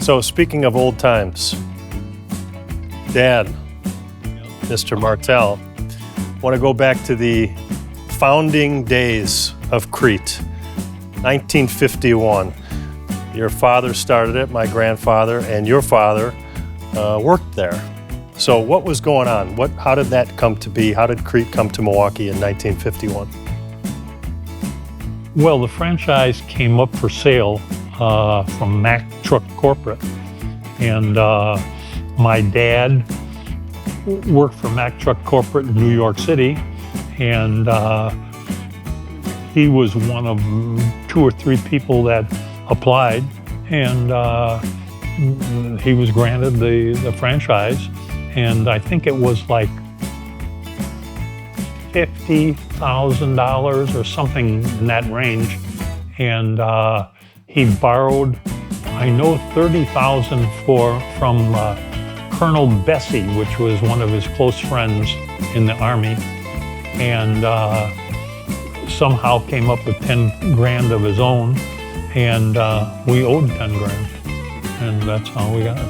So speaking of old times, Dad, Mr. Martell, want to go back to the founding days of Kriete, 1951. Your father started it, my grandfather, and your father worked there. So what was going on? How did that come to be? How did Kriete come to Milwaukee in 1951? Well, the franchise came up for sale from Mack Truck Corporate. And my dad worked for Mack Truck Corporate in New York City. And he was one of 2 or 3 people that applied. And he was granted the franchise. And I think it was like $50,000 or something in that range. And he borrowed, I know, $30,000 from Colonel Bessie, which was one of his close friends in the Army, and somehow came up with 10 grand of his own, and we owed 10 grand, and that's how we got it.